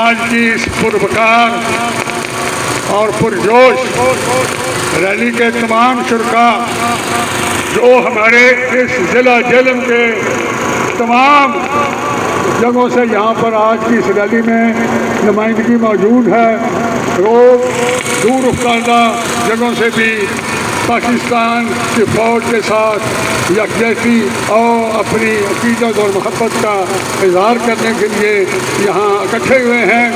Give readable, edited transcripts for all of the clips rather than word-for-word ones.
आज की इस पुरवकार और पुरजोश रैली के तमाम शुरका जो हमारे इस ज़िला जेहलम के तमाम जगहों से यहाँ पर आज की इस रैली में नुमाइंदगी मौजूद है। लोग दूर अफ्तादा जगहों से भी पाकिस्तान की फ़ौज के साथ यकजहती और अपनी अक़ीदत और मोहब्बत का इज़हार करने के लिए यहाँ इकट्ठे हुए हैं।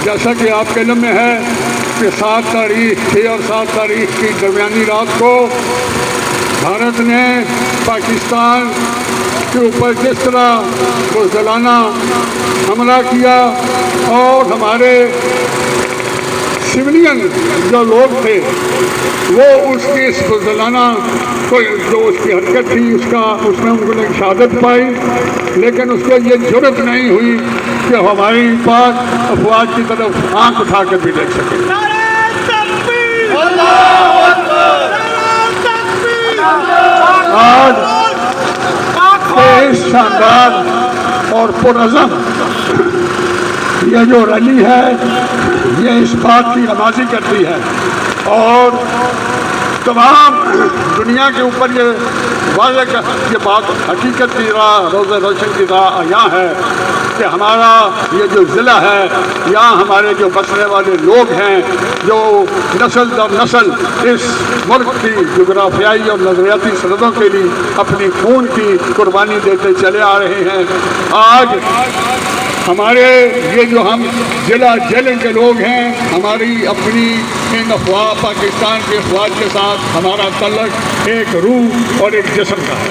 जैसा कि आपके इल्म में है कि 7 तारीख 6 और 7 तारीख की दरमियानी रात को भारत ने पाकिस्तान के ऊपर जिस तरह बुज़दिलाना हमला किया और हमारे सिविलियन जो लोग थे वो उसकी इस बुज़दिलाना को जो उसकी हरकत थी उसमें उन्होंने शहादत पाई, लेकिन उसको ये जुर्रत नहीं हुई कि हमारी पाक अफवाज की तरफ आंख उठा कर भी देख सके। आज इस शानदार और पुरअज़म ये जो रैली है ये इस बात की नमाजी करती है और तमाम दुनिया के ऊपर ये बात हकीकत की राह रोज़ रोशन की राह यहाँ है कि हमारा ये जो ज़िला है यहाँ हमारे जो बसने वाले लोग हैं जो नस्ल दर नस्ल इस मुल्क की जोग्राफियाई और नज़रियाती सरहदों के लिए अपनी खून की कुर्बानी देते चले आ रहे हैं। आज हमारे ये जो हम ज़िला जेहलम के लोग हैं हमारी अपनी इन पाकिस्तान के अफवाज के साथ हमारा तल्लक एक रूह और एक जिस्म का है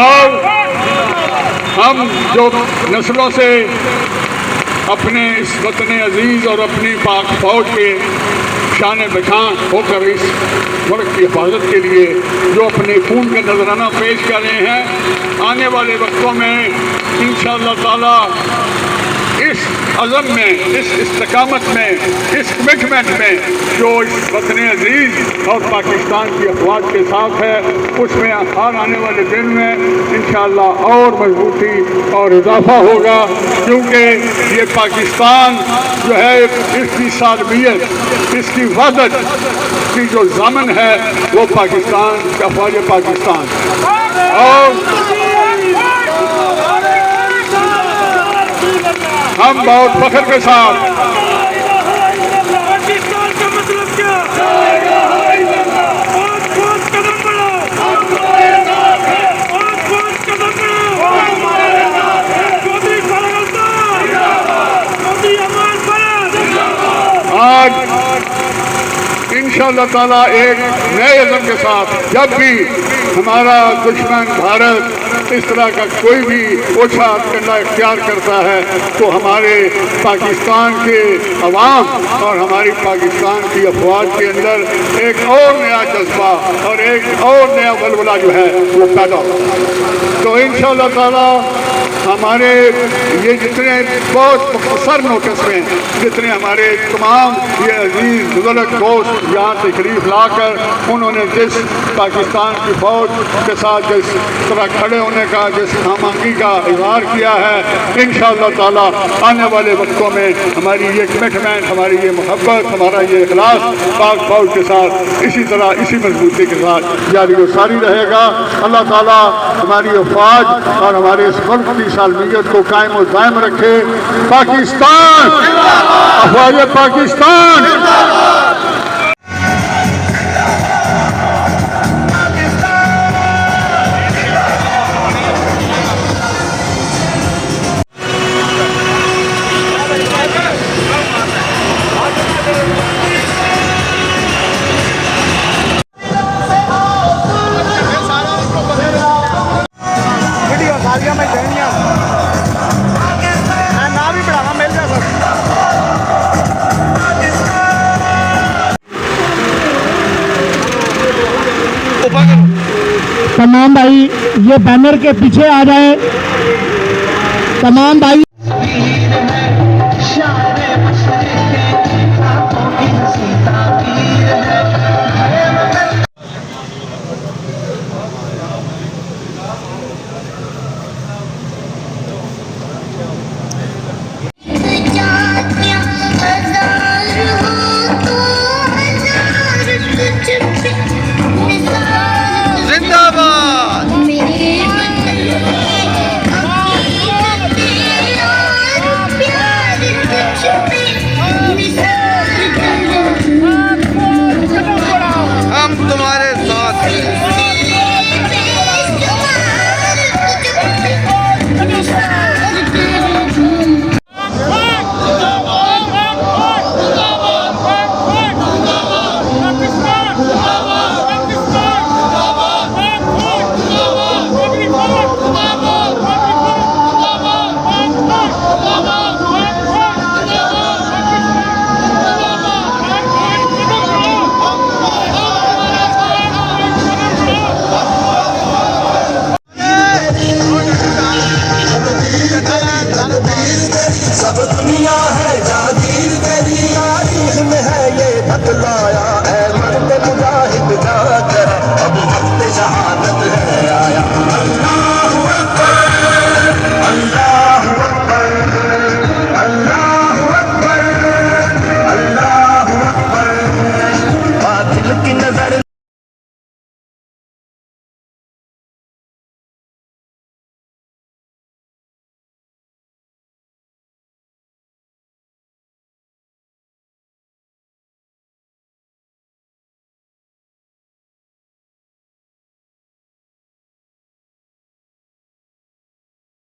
और हम जो नस्लों से अपने इस वतन अजीज़ और अपनी पाक फ़ौज के शान बशान होकर इस मुल्क की हिफाजत के लिए जो अपने खून का नजराना पेश कर रहे हैं, आने वाले वक्तों में इंशाअल्लाह ताला इस अज़म में, इस इस्तकामत में, इस कमिटमेंट में जो इस वतन अजीज़ और पाकिस्तान की अफवाज के साथ है उसमें हर आने वाले दिन में इंशाअल्लाह और मजबूती और इजाफा होगा, क्योंकि ये पाकिस्तान जो है इसकी सालमियत, इसकी वहदत की जो ज़ामन है वो पाकिस्तान का अफवाज पाकिस्तान और हम बहुत फख्र के साथ पाकिस्तान का मतलब क्या? आज इंशाअल्लाह ताला एक नए अज़म के साथ जब भी हमारा दुश्मन भारत इस तरह का कोई भी ओछा करना इख्तियार करता है तो हमारे पाकिस्तान के अवाम और हमारी पाकिस्तान की अफवाज के अंदर एक और नया जज्बा और एक और नया वलवला जो है वो पैदा होगा। तो इंशाअल्लाह ताला हमारे ये जितने बहुत मुख्तसर नोटिस में जितने हमारे तमाम ये अजीज़ बुज़ुर्ग दोस्त यहाँ तशरीफ़ लाकर उन्होंने जिस पाकिस्तान की फ़ौज के साथ जिस तरह खड़े होने का, जिस खामोशी का इज़हार किया है, इंशाअल्लाह ताला आने वाले वक्तों में हमारी ये कमिटमेंट, हमारी ये मोहब्बत, हमारा ये इखलास पाक फ़ौज के साथ इसी तरह इसी मजबूती के साथ जारी व सारी रहेगा। अल्लाह ताला हमारी अफवाज और हमारे इस मुल्क की सालमियत को कायम और दायम रखे। पाकिस्तान, अफवाज पाकिस्तान। तमाम भाई ये बैनर के पीछे आ जाए। तमाम भाई